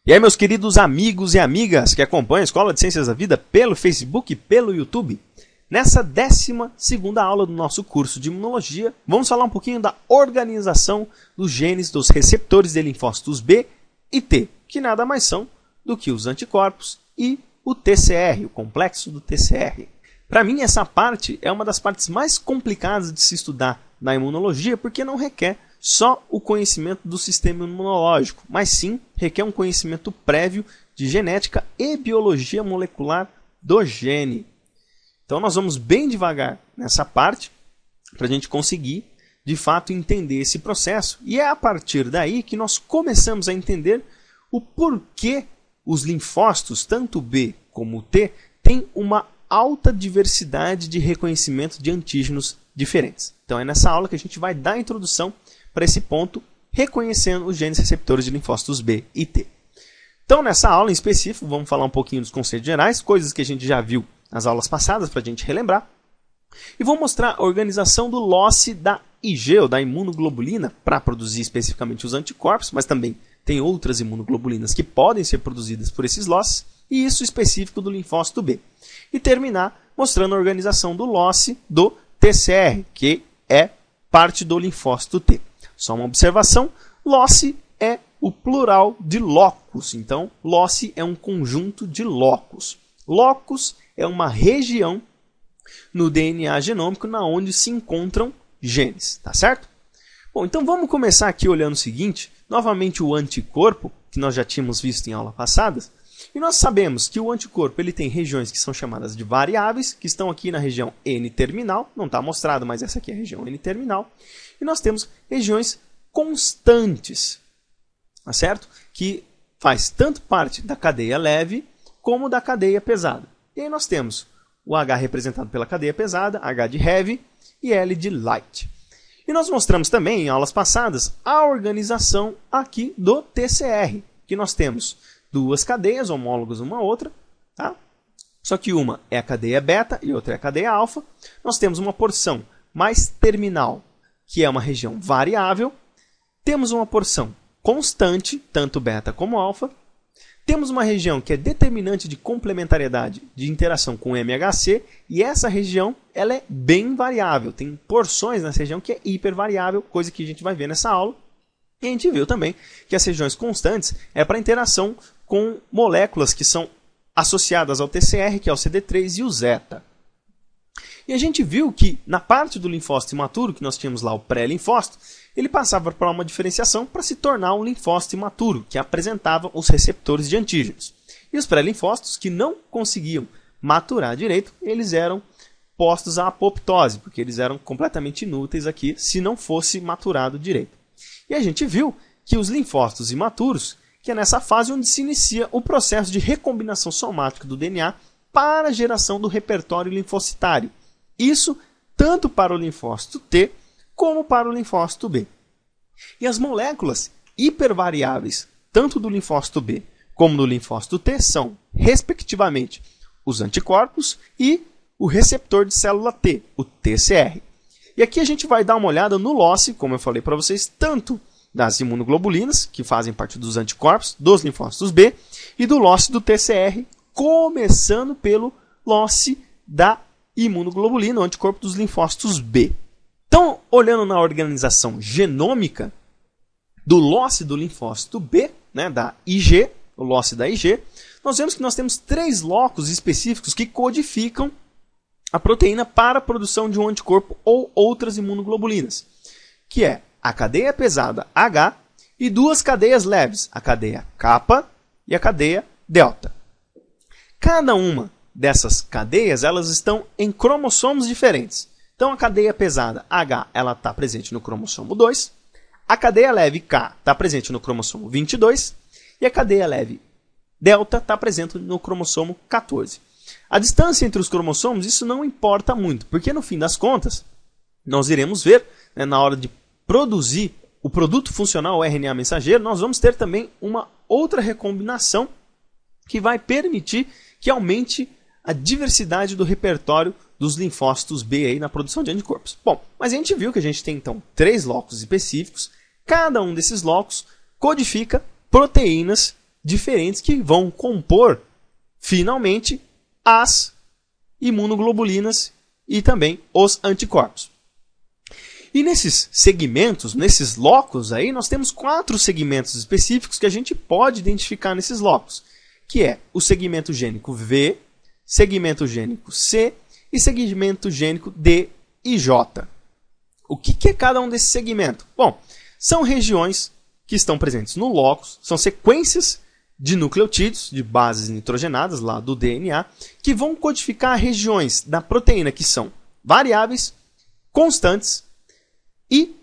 E aí, meus queridos amigos e amigas que acompanham a Escola de Ciências da Vida pelo Facebook e pelo YouTube. Nessa 12ª aula do nosso curso de Imunologia, vamos falar um pouquinho da organização dos genes dos receptores de linfócitos B e T, que nada mais são do que os anticorpos e o TCR, o complexo do TCR. Para mim, essa parte é uma das partes mais complicadas de se estudar na imunologia, porque não requer só o conhecimento do sistema imunológico, mas sim requer um conhecimento prévio de genética e biologia molecular do gene. Então nós vamos bem devagar nessa parte para a gente conseguir, de fato, entender esse processo. E é a partir daí que nós começamos a entender o porquê os linfócitos, tanto B como T, têm uma alta diversidade de reconhecimento de antígenos diferentes. Então é nessa aula que a gente vai dar a introdução para esse ponto, reconhecendo os genes receptores de linfócitos B e T. Então, nessa aula em específico, vamos falar um pouquinho dos conceitos gerais, coisas que a gente já viu nas aulas passadas, para a gente relembrar. E vou mostrar a organização do losse da IG, ou da imunoglobulina, para produzir especificamente os anticorpos, mas também tem outras imunoglobulinas que podem ser produzidas por esses losses, e isso específico do linfócito B. E terminar mostrando a organização do losse do TCR, que é parte do linfócito T. Só uma observação, losse é o plural de locus, então losse é um conjunto de locus. Locus é uma região no DNA genômico na onde se encontram genes, tá certo? Bom, então vamos começar aqui olhando o seguinte, novamente o anticorpo, que nós já tínhamos visto em aulas passadas, e nós sabemos que o anticorpo ele tem regiões que são chamadas de variáveis, que estão aqui na região N-terminal, não está mostrado, mas essa aqui é a região N-terminal, e nós temos regiões constantes, tá certo? Que faz tanto parte da cadeia leve como da cadeia pesada. E aí nós temos o H representado pela cadeia pesada, H de heavy e L de light. E nós mostramos também em aulas passadas a organização aqui do TCR, que nós temos duas cadeias homólogas uma à outra, tá? Só que uma é a cadeia beta e outra é a cadeia alfa. Nós temos uma porção mais terminal, que é uma região variável. Temos uma porção constante, tanto beta como alfa. Temos uma região que é determinante de complementariedade de interação com o MHC, e essa região ela é bem variável. Tem porções nessa região que é hipervariável, coisa que a gente vai ver nessa aula. E a gente viu também que as regiões constantes é para interação com moléculas que são associadas ao TCR, que é o CD3 e o zeta. E a gente viu que na parte do linfócito imaturo, que nós tínhamos lá o pré-linfócito, ele passava por uma diferenciação para se tornar um linfócito imaturo, que apresentava os receptores de antígenos. E os pré-linfócitos que não conseguiam maturar direito, eles eram postos à apoptose, porque eles eram completamente inúteis aqui se não fosse maturado direito. E a gente viu que os linfócitos imaturos, que é nessa fase onde se inicia o processo de recombinação somática do DNA para a geração do repertório linfocitário. Isso tanto para o linfócito T como para o linfócito B. E as moléculas hipervariáveis, tanto do linfócito B como do linfócito T, são, respectivamente, os anticorpos e o receptor de célula T, o TCR. E aqui a gente vai dar uma olhada no losse, como eu falei para vocês, tanto das imunoglobulinas, que fazem parte dos anticorpos, dos linfócitos B, e do losse do TCR, começando pelo losse da imunoglobulina, o anticorpo dos linfócitos B. Então, olhando na organização genômica do losse do linfócito B, né, da IG, o losse da IG, nós vemos que nós temos 3 locos específicos que codificam a proteína para a produção de um anticorpo ou outras imunoglobulinas, que é a cadeia pesada H e 2 cadeias leves, a cadeia kappa e a cadeia delta. Cada uma dessas cadeias elas estão em cromossomos diferentes. Então, a cadeia pesada H está presente no cromossomo 2, a cadeia leve K está presente no cromossomo 22 e a cadeia leve delta está presente no cromossomo 14. A distância entre os cromossomos, isso não importa muito, porque no fim das contas, nós iremos ver, né, na hora de produzir o produto funcional, o RNA mensageiro, nós vamos ter também uma outra recombinação que vai permitir que aumente a diversidade do repertório dos linfócitos B aí na produção de anticorpos. Bom, mas a gente viu que a gente tem então 3 locos específicos, cada um desses locos codifica proteínas diferentes que vão compor, finalmente, as imunoglobulinas e também os anticorpos. E nesses segmentos, nesses locos aí, nós temos 4 segmentos específicos que a gente pode identificar nesses locos, que é o segmento gênico V, segmento gênico C e segmento gênico D e J. O que é cada um desses segmentos? Bom, são regiões que estão presentes no locus, são sequências de nucleotídeos, de bases nitrogenadas lá do DNA, que vão codificar regiões da proteína que são variáveis, constantes e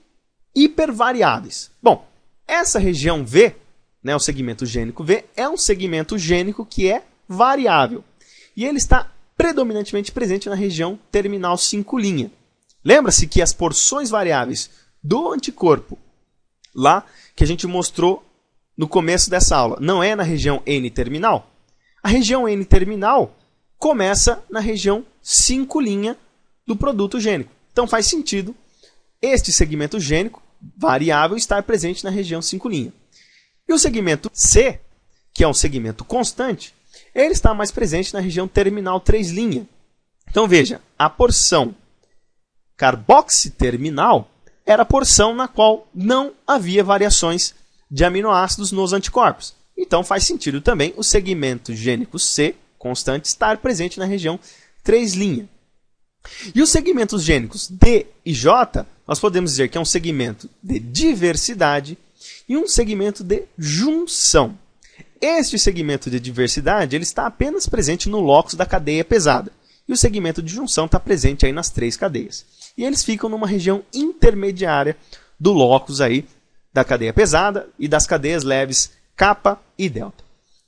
hipervariáveis. Bom, essa região V, né, o segmento gênico V, é um segmento gênico que é variável. E ele está predominantemente presente na região terminal 5'. Lembra-se que as porções variáveis do anticorpo, lá que a gente mostrou no começo dessa aula, não é na região N-terminal? A região N-terminal começa na região 5' do produto gênico. Então faz sentido este segmento gênico variável estar presente na região 5'. E o segmento C, que é um segmento constante, ele está mais presente na região terminal 3'. Então veja, a porção carboxiterminal era a porção na qual não havia variações de aminoácidos nos anticorpos. Então faz sentido também o segmento gênico C, constante, estar presente na região 3'. E os segmentos gênicos D e J, nós podemos dizer que é um segmento de diversidade e um segmento de junção. Este segmento de diversidade ele está apenas presente no locus da cadeia pesada. E o segmento de junção está presente aí nas 3 cadeias. E eles ficam numa região intermediária do locus aí da cadeia pesada e das cadeias leves kappa e delta.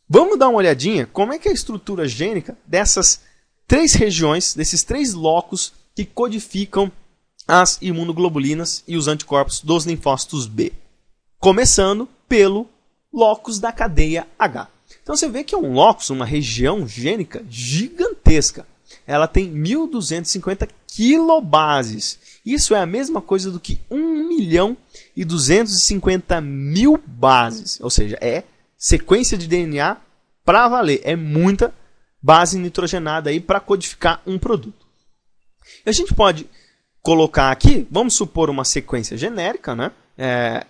Vamos dar uma olhadinha como é que é a estrutura gênica dessas 3 regiões, desses 3 locus que codificam as imunoglobulinas e os anticorpos dos linfócitos B. Começando pelo locus da cadeia H. Então você vê que é um locus, uma região gênica gigantesca. Ela tem 1.250 quilobases. Isso é a mesma coisa do que 1.250.000 bases. Ou seja, é sequência de DNA para valer. É muita base nitrogenada aí para codificar um produto. E a gente pode colocar aqui, vamos supor uma sequência genérica, né?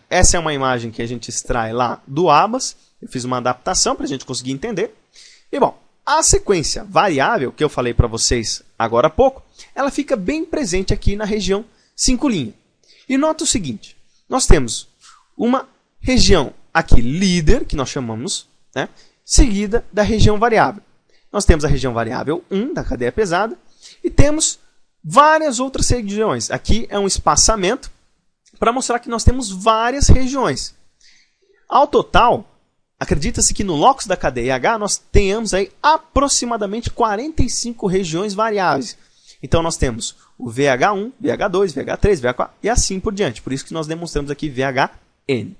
Essa é uma imagem que a gente extrai lá do ABAS. Eu fiz uma adaptação para a gente conseguir entender. E bom, a sequência variável, que eu falei para vocês agora há pouco, ela fica bem presente aqui na região 5'. E nota o seguinte, nós temos uma região aqui líder, que nós chamamos, né, seguida da região variável. Nós temos a região variável 1 da cadeia pesada e temos várias outras regiões. Aqui é um espaçamento para mostrar que nós temos várias regiões. Ao total, acredita-se que no locus da cadeia H nós tenhamos aí aproximadamente 45 regiões variáveis. Então nós temos o VH1, VH2, VH3, VH4 e assim por diante. Por isso que nós demonstramos aqui VHN.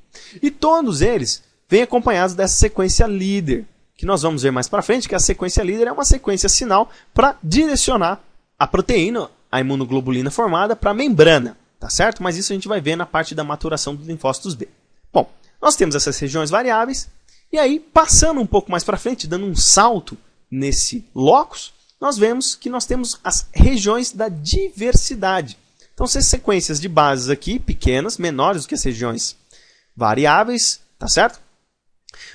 E todos eles vêm acompanhados dessa sequência líder, que nós vamos ver mais para frente, que a sequência líder é uma sequência sinal para direcionar a proteína, a imunoglobulina formada, para a membrana. Tá certo? Mas isso a gente vai ver na parte da maturação dos linfócitos B. Bom, nós temos essas regiões variáveis. E aí, passando um pouco mais para frente, dando um salto nesse locus, nós vemos que nós temos as regiões da diversidade. Então, são sequências de bases aqui, pequenas, menores do que as regiões variáveis, tá certo?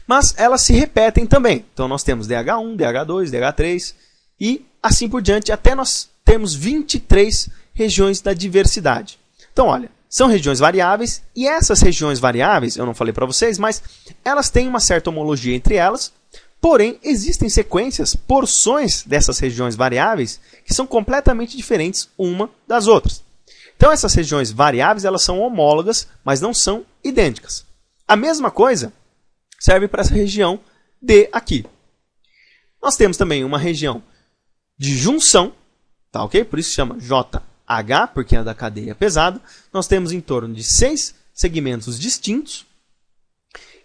Mas elas se repetem também. Então, nós temos DH1, DH2, DH3 e assim por diante, até nós temos 23 regiões da diversidade. Então, olha, são regiões variáveis, e essas regiões variáveis, eu não falei para vocês, mas elas têm uma certa homologia entre elas, porém, existem sequências, porções dessas regiões variáveis, que são completamente diferentes uma das outras. Então, essas regiões variáveis, elas são homólogas, mas não são idênticas. A mesma coisa serve para essa região D aqui. Nós temos também uma região de junção, tá ok? Por isso chama JH, porque é da cadeia pesada. Nós temos em torno de 6 segmentos distintos.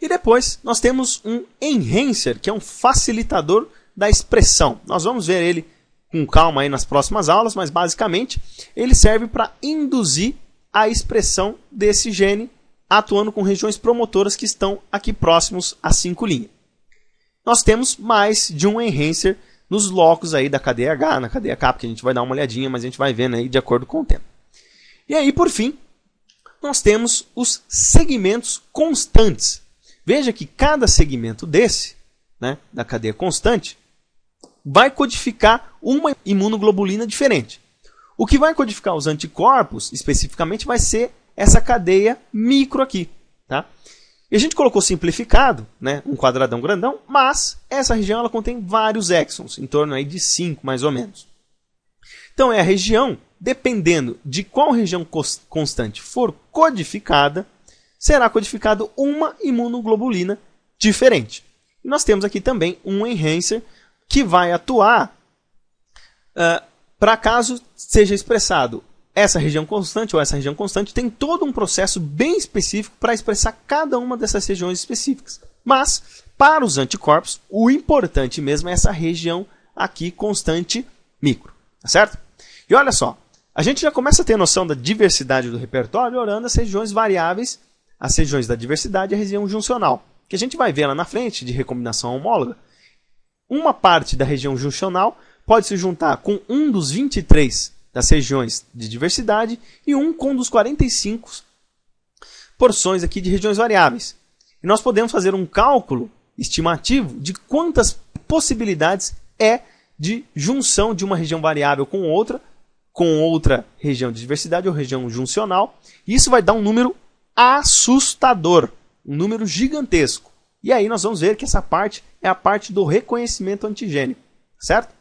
E depois nós temos um enhancer, que é um facilitador da expressão. Nós vamos ver ele com calma aí nas próximas aulas, mas basicamente ele serve para induzir a expressão desse gene, atuando com regiões promotoras que estão aqui próximos a 5'. nós temos mais de um enhancer nos locos aí da cadeia H, na cadeia K, porque a gente vai dar uma olhadinha, mas a gente vai vendo aí de acordo com o tempo. E aí, por fim, nós temos os segmentos constantes. Veja que cada segmento desse, né, da cadeia constante, vai codificar uma imunoglobulina diferente. O que vai codificar os anticorpos, especificamente, vai ser essa cadeia micro aqui. Tá? E a gente colocou simplificado, né, um quadradão grandão, mas essa região ela contém vários exons, em torno aí de 5 mais ou menos. Então é a região, dependendo de qual região constante for codificada, será codificado uma imunoglobulina diferente. E nós temos aqui também um enhancer que vai atuar para caso seja expressado essa região constante ou essa região constante, tem todo um processo bem específico para expressar cada uma dessas regiões específicas. Mas, para os anticorpos, o importante mesmo é essa região aqui constante micro. Tá certo? E olha só, a gente já começa a ter noção da diversidade do repertório olhando as regiões variáveis, as regiões da diversidade e a região juncional, que a gente vai ver lá na frente de recombinação homóloga. Uma parte da região juncional pode se juntar com um dos 23 das regiões de diversidade e um com um dos 45 porções aqui de regiões variáveis. E nós podemos fazer um cálculo estimativo de quantas possibilidades é de junção de uma região variável com outra região de diversidade ou região juncional. Isso vai dar um número assustador, um número gigantesco. E aí nós vamos ver que essa parte é a parte do reconhecimento antigênico, certo?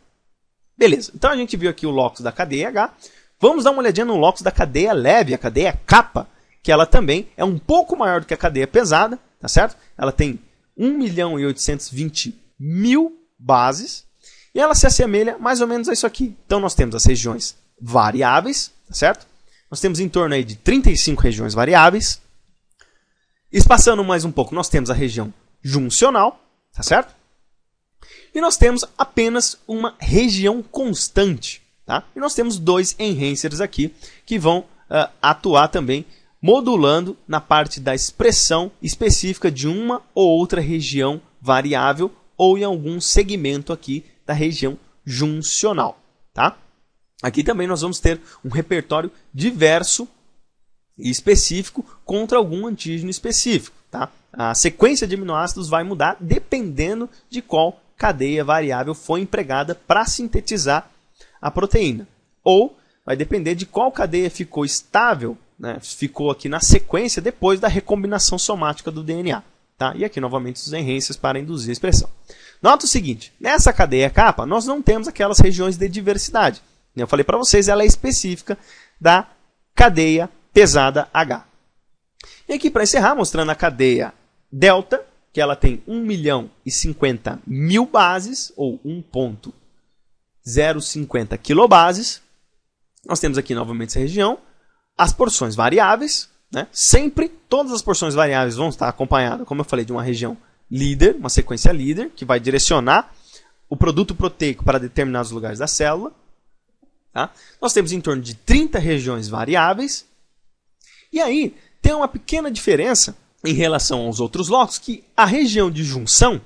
Beleza, então a gente viu aqui o locus da cadeia H. Vamos dar uma olhadinha no locus da cadeia leve, a cadeia K, que ela também é um pouco maior do que a cadeia pesada, tá certo? Ela tem 1.820.000 bases e ela se assemelha mais ou menos a isso aqui. Então nós temos as regiões variáveis, tá certo? Nós temos em torno aí de 35 regiões variáveis. Espaçando mais um pouco, nós temos a região juncional, tá certo? E nós temos apenas uma região constante. Tá? E nós temos dois enhancers aqui que vão atuar também modulando na parte da expressão específica de uma ou outra região variável ou em algum segmento aqui da região juncional. Tá? Aqui também nós vamos ter um repertório diverso e específico contra algum antígeno específico. Tá? A sequência de aminoácidos vai mudar dependendo de qual cadeia variável foi empregada para sintetizar a proteína. Ou vai depender de qual cadeia ficou estável, né, ficou aqui na sequência depois da recombinação somática do DNA. Tá? E aqui novamente os enhancers para induzir a expressão. Nota o seguinte, nessa cadeia K nós não temos aquelas regiões de diversidade. Eu falei para vocês, ela é específica da cadeia pesada H. E aqui para encerrar, mostrando a cadeia delta, que ela tem 1.050.000 bases, ou 1.050 quilobases. Nós temos aqui novamente essa região. As porções variáveis, né? Sempre todas as porções variáveis vão estar acompanhadas, como eu falei, de uma região líder, uma sequência líder, que vai direcionar o produto proteico para determinados lugares da célula. Tá? Nós temos em torno de 30 regiões variáveis. E aí tem uma pequena diferença em relação aos outros locos, que a região de junção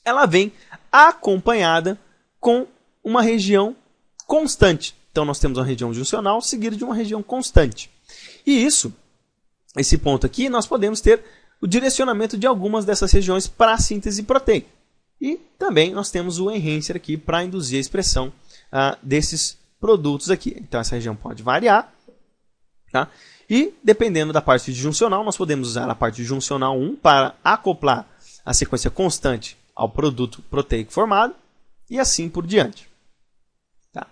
ela vem acompanhada com uma região constante. Então nós temos uma região juncional seguida de uma região constante. E esse ponto aqui, nós podemos ter o direcionamento de algumas dessas regiões para a síntese proteica. E também nós temos o enhancer aqui para induzir a expressão desses produtos aqui. Então essa região pode variar. Tá? E, dependendo da parte juncional, nós podemos usar a parte juncional 1 para acoplar a sequência constante ao produto proteico formado e assim por diante. Tá?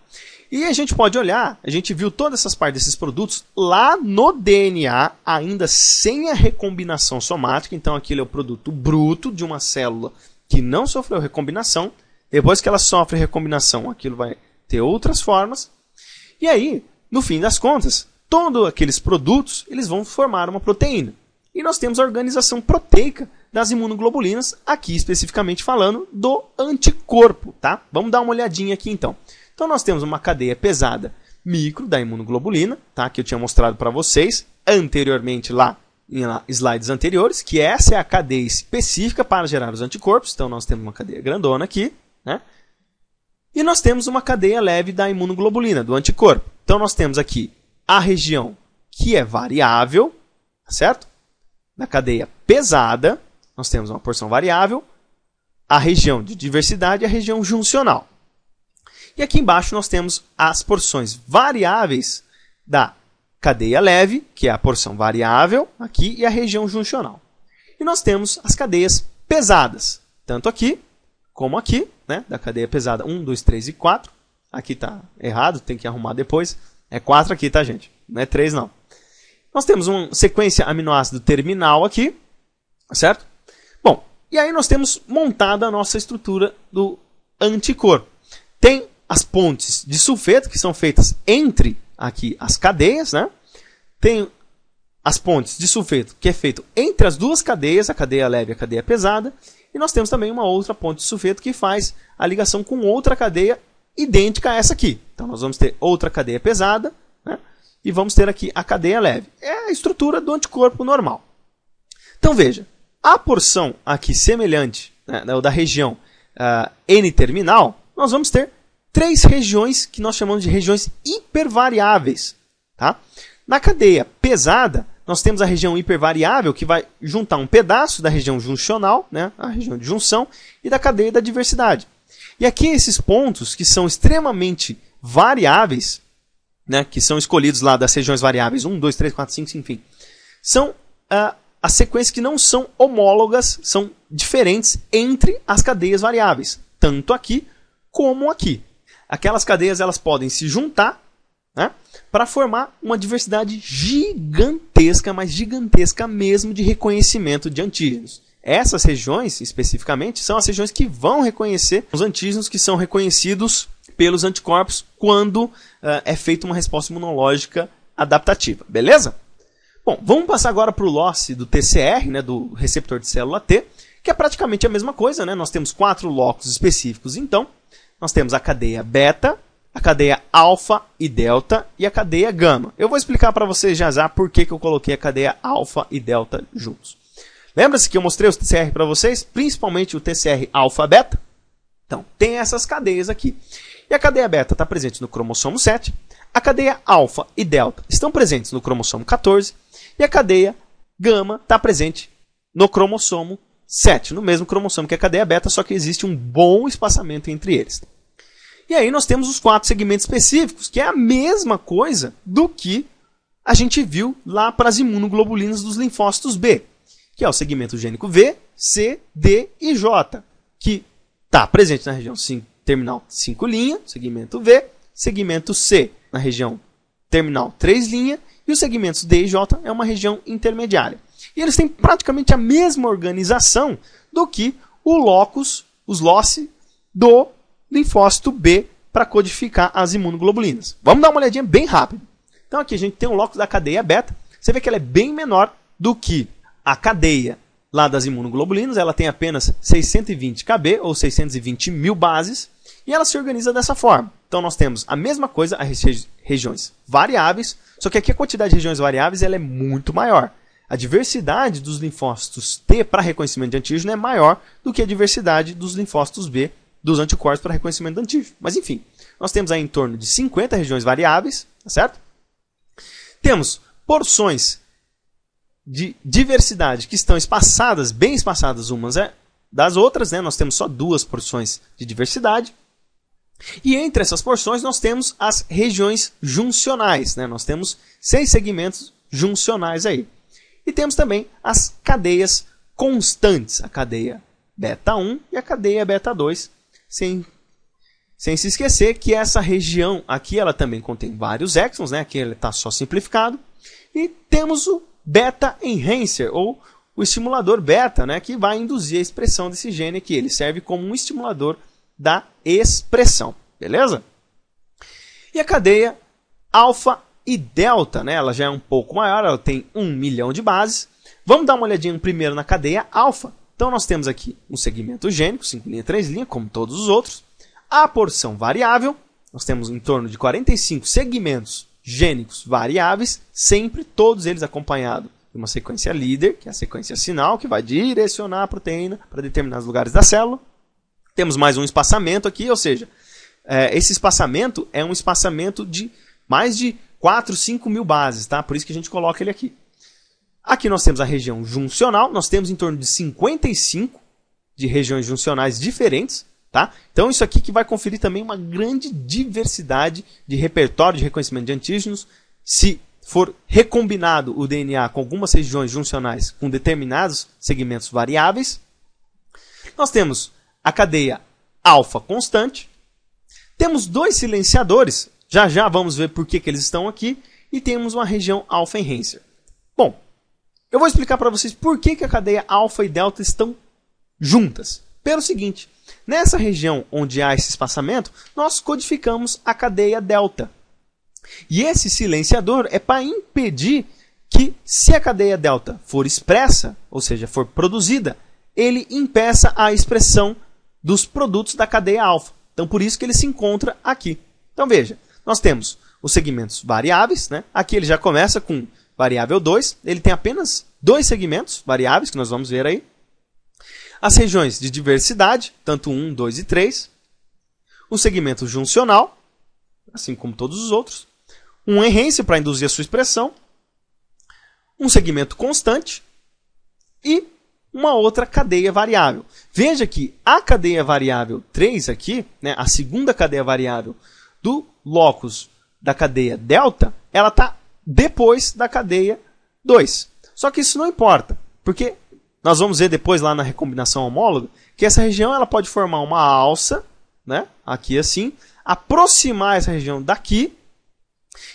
E a gente pode olhar, a gente viu todas essas partes desses produtos lá no DNA, ainda sem a recombinação somática. Então, aquilo é o produto bruto de uma célula que não sofreu recombinação. Depois que ela sofre recombinação, aquilo vai ter outras formas. E aí, no fim das contas, todos aqueles produtos eles vão formar uma proteína. E nós temos a organização proteica das imunoglobulinas, aqui especificamente falando do anticorpo. Tá? Vamos dar uma olhadinha aqui então. Então nós temos uma cadeia pesada micro da imunoglobulina, tá? Que eu tinha mostrado para vocês anteriormente lá em slides anteriores, que essa é a cadeia específica para gerar os anticorpos. Então, nós temos uma cadeia grandona aqui, né? E nós temos uma cadeia leve da imunoglobulina, do anticorpo. Então, nós temos aqui a região que é variável, certo? Na cadeia pesada, nós temos uma porção variável, a região de diversidade e a região juncional. E aqui embaixo nós temos as porções variáveis da cadeia leve, que é a porção variável aqui, e a região juncional. E nós temos as cadeias pesadas, tanto aqui como aqui, né, da cadeia pesada 1, 2, 3 e 4. Aqui está errado, tem que arrumar depois. É 4 aqui, tá, gente? Não é 3, não. Nós temos uma sequência aminoácido terminal aqui, certo? Bom, e aí nós temos montada a nossa estrutura do anticorpo. Tem as pontes de sulfeto, que são feitas entre aqui as cadeias, né? Tem as pontes de sulfeto, que é feito entre as duas cadeias, a cadeia leve e a cadeia pesada. E nós temos também uma outra ponte de sulfeto que faz a ligação com outra cadeia idêntica a essa aqui. Então, nós vamos ter outra cadeia pesada, né? E vamos ter aqui a cadeia leve. É a estrutura do anticorpo normal. Então, veja, a porção aqui semelhante, né, da região N-terminal, nós vamos ter 3 regiões que nós chamamos de regiões hipervariáveis. Tá? Na cadeia pesada, nós temos a região hipervariável, que vai juntar um pedaço da região juncional, né, a região de junção, e da cadeia da diversidade. E aqui esses pontos, que são extremamente variáveis, né, que são escolhidos lá das regiões variáveis 1, 2, 3, 4, 5, enfim, são as sequências que não são homólogas, são diferentes entre as cadeias variáveis, tanto aqui como aqui. Aquelas cadeias elas podem se juntar, né, para formar uma diversidade gigantesca, mas gigantesca mesmo, de reconhecimento de antígenos. Essas regiões, especificamente, são as regiões que vão reconhecer os antígenos que são reconhecidos pelos anticorpos quando é feita uma resposta imunológica adaptativa. Beleza? Bom, vamos passar agora para o loci do TCR, né, do receptor de célula T, que é praticamente a mesma coisa, né? Nós temos 4 locos específicos, então. Nós temos a cadeia beta, a cadeia alfa e delta e a cadeia gama. Eu vou explicar para vocês já por que eu coloquei a cadeia alfa e delta juntos. Lembra-se que eu mostrei os TCR para vocês, principalmente o TCR alfa-beta? Então, tem essas cadeias aqui. E a cadeia beta está presente no cromossomo 7, a cadeia alfa e delta estão presentes no cromossomo 14, e a cadeia gama está presente no cromossomo 7, no mesmo cromossomo que a cadeia beta, só que existe um bom espaçamento entre eles. E aí nós temos os 4 segmentos específicos, que é a mesma coisa do que a gente viu lá para as imunoglobulinas dos linfócitos B, que é o segmento gênico V, C, D e J, que está presente na região terminal 5', segmento V, segmento C na região terminal 3', e os segmentos D e J é uma região intermediária. E eles têm praticamente a mesma organização do que os loci do linfócito B para codificar as imunoglobulinas. Vamos dar uma olhadinha bem rápido. Então aqui a gente tem um locus da cadeia beta. Você vê que ela é bem menor do que a cadeia lá das imunoglobulinas. Ela tem apenas 620 kb, ou 620 mil bases, e ela se organiza dessa forma. Então nós temos a mesma coisa, as regiões variáveis, só que aqui a quantidade de regiões variáveis ela é muito maior. A diversidade dos linfócitos T para reconhecimento de antígeno é maior do que a diversidade dos linfócitos B dos anticorpos para reconhecimento de antígeno. Mas enfim, nós temos aí em torno de 50 regiões variáveis, tá certo? Temos porções de diversidade que estão espaçadas, bem espaçadas umas das outras, né? Nós temos só 2 porções de diversidade. E entre essas porções nós temos as regiões juncionais, né? Nós temos 6 segmentos juncionais aí. E temos também as cadeias constantes, a cadeia beta 1 e a cadeia beta 2, sem se esquecer que essa região aqui ela também contém vários exons, né? Aqui ele está só simplificado. E temos o beta enhancer, ou o estimulador beta, né? Que vai induzir a expressão desse gene aqui. Ele serve como um estimulador da expressão, beleza? E a cadeia alfa e delta, né? Ela já é um pouco maior, ela tem 1 milhão de bases. Vamos dar uma olhadinha primeiro na cadeia alfa. Então nós temos aqui um segmento gênico, 5', 3', como todos os outros. A porção variável, nós temos em torno de 45 segmentos gênicos variáveis, sempre todos eles acompanhados Tem uma sequência líder, que é a sequência sinal, que vai direcionar a proteína para determinados lugares da célula. Temos mais um espaçamento aqui, ou seja, esse espaçamento é um espaçamento de mais de 4, 5 mil bases, tá? Por isso que a gente coloca ele aqui. Aqui nós temos a região juncional, nós temos em torno de 55 de regiões juncionais diferentes, tá? Então isso aqui que vai conferir também uma grande diversidade de repertório de reconhecimento de antígenos. Se for recombinado o DNA com algumas regiões juncionais com determinados segmentos variáveis, nós temos a cadeia alfa constante, temos dois silenciadores, já vamos ver por que eles estão aqui, e temos uma região alfa enhancer. Bom, eu vou explicar para vocês por que a cadeia alfa e delta estão juntas. Pelo seguinte, nessa região onde há esse espaçamento, nós codificamos a cadeia delta. E esse silenciador é para impedir que, se a cadeia delta for expressa, ou seja, for produzida, ele impeça a expressão dos produtos da cadeia alfa. Então, por isso que ele se encontra aqui. Então, veja, nós temos os segmentos variáveis, né? Aqui ele já começa com variável 2, ele tem apenas 2 segmentos variáveis, que nós vamos ver aí. As regiões de diversidade, tanto 1, 2 e 3. O segmento juncional, assim como todos os outros. Um enhance para induzir a sua expressão. Um segmento constante. E uma outra cadeia variável. Veja que a cadeia variável 3 aqui, né, a segunda cadeia variável do locus da cadeia delta, ela está depois da cadeia 2. Só que isso não importa, porque nós vamos ver depois lá na recombinação homóloga que essa região ela pode formar uma alça, né, aqui assim, aproximar essa região daqui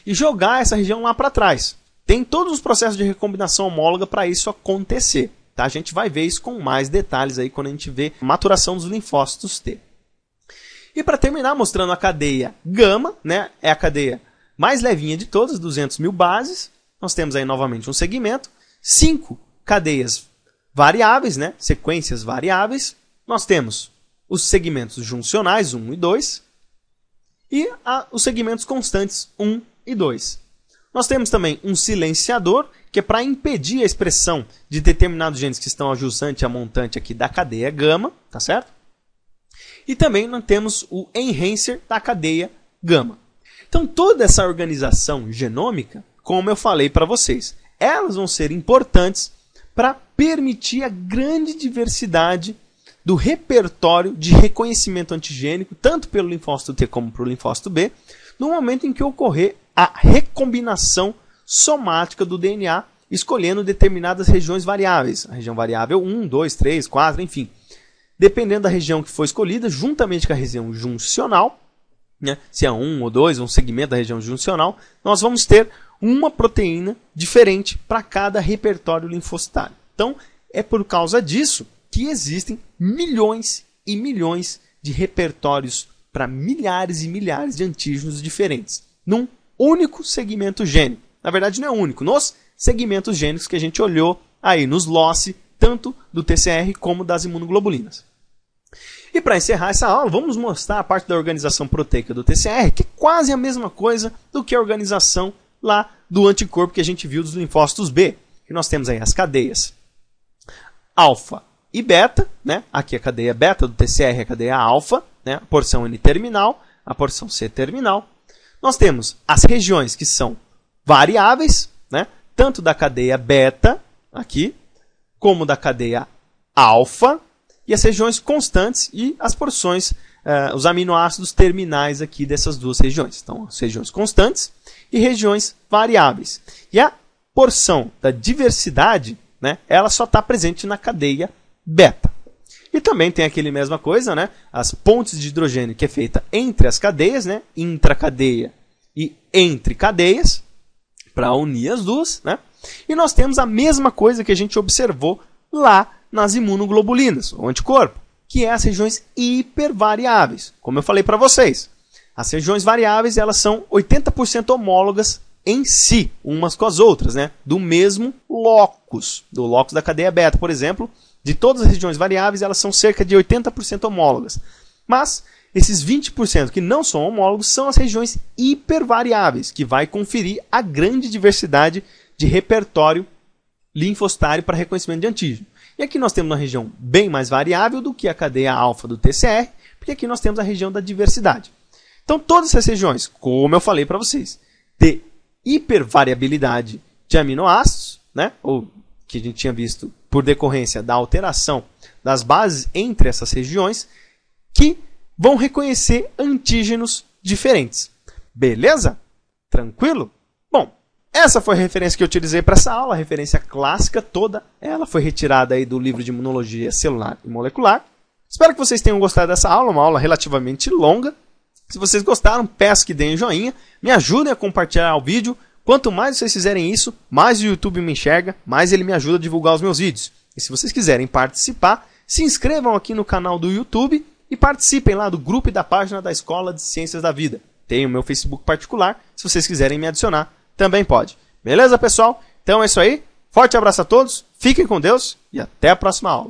e jogar essa região lá para trás. Tem todos os processos de recombinação homóloga para isso acontecer. Tá? A gente vai ver isso com mais detalhes aí quando a gente vê a maturação dos linfócitos T. E para terminar, mostrando a cadeia gama, né, é a cadeia mais levinha de todas, 200 mil bases. Nós temos aí novamente um segmento, 5 cadeias variáveis, né, sequências variáveis. Nós temos os segmentos juncionais, 1 e 2, e os segmentos constantes, 1 e 2. Nós temos também um silenciador, que é para impedir a expressão de determinados genes que estão a jusante e a montante aqui da cadeia gama, tá certo? E também nós temos o enhancer da cadeia gama. Então toda essa organização genômica, como eu falei para vocês, elas vão ser importantes para permitir a grande diversidade do repertório de reconhecimento antigênico, tanto pelo linfócito T como pelo linfócito B, no momento em que ocorrer a recombinação somática do DNA, escolhendo determinadas regiões variáveis. A região variável 1, 2, 3, 4, enfim. Dependendo da região que for escolhida, juntamente com a região juncional, né, se é 1 ou 2, um segmento da região juncional, nós vamos ter uma proteína diferente para cada repertório linfocitário. Então, é por causa disso que existem milhões e milhões de repertórios para milhares e milhares de antígenos diferentes, num único segmento gênico. Na verdade, não é único, nos segmentos gênicos que a gente olhou aí nos LOCE, tanto do TCR como das imunoglobulinas. E para encerrar essa aula, vamos mostrar a parte da organização proteica do TCR, que é quase a mesma coisa do que a organização lá do anticorpo que a gente viu dos linfócitos B. Que nós temos aí as cadeias alfa e beta, né? Aqui a cadeia beta do TCR é a cadeia alfa, né? A porção N-terminal, a porção C-terminal. Nós temos as regiões que são variáveis, né? Tanto da cadeia beta, aqui, como da cadeia alfa, e as regiões constantes e as porções, os aminoácidos terminais aqui dessas duas regiões. Então, as regiões constantes e regiões variáveis. E a porção da diversidade, né, ela só está presente na cadeia beta. E também tem aquele mesma coisa, né, as pontes de hidrogênio que é feita entre as cadeias, né, intracadeia e entre cadeias, para unir as duas, né? E nós temos a mesma coisa que a gente observou lá nas imunoglobulinas, o anticorpo, que é as regiões hipervariáveis. Como eu falei para vocês, as regiões variáveis elas são 80% homólogas em si, umas com as outras, né? Do mesmo locus, do locus da cadeia beta, por exemplo, de todas as regiões variáveis, elas são cerca de 80% homólogas. Mas esses 20% que não são homólogos são as regiões hipervariáveis, que vai conferir a grande diversidade de repertório linfocitário para reconhecimento de antígeno. E aqui nós temos uma região bem mais variável do que a cadeia alfa do TCR, porque aqui nós temos a região da diversidade. Então, todas essas regiões, como eu falei para vocês, de hipervariabilidade de aminoácidos, né, ou que a gente tinha visto por decorrência da alteração das bases entre essas regiões, que vão reconhecer antígenos diferentes. Beleza? Tranquilo? Bom, essa foi a referência que eu utilizei para essa aula, a referência clássica toda. Ela foi retirada aí do livro de Imunologia Celular e Molecular. Espero que vocês tenham gostado dessa aula, uma aula relativamente longa. Se vocês gostaram, peço que deem um joinha, me ajudem a compartilhar o vídeo. Quanto mais vocês fizerem isso, mais o YouTube me enxerga, mais ele me ajuda a divulgar os meus vídeos. E se vocês quiserem participar, se inscrevam aqui no canal do YouTube e participem lá do grupo e da página da Escola de Ciências da Vida. Tem o meu Facebook particular, se vocês quiserem me adicionar, também pode. Beleza, pessoal? Então é isso aí. Forte abraço a todos, fiquem com Deus e até a próxima aula.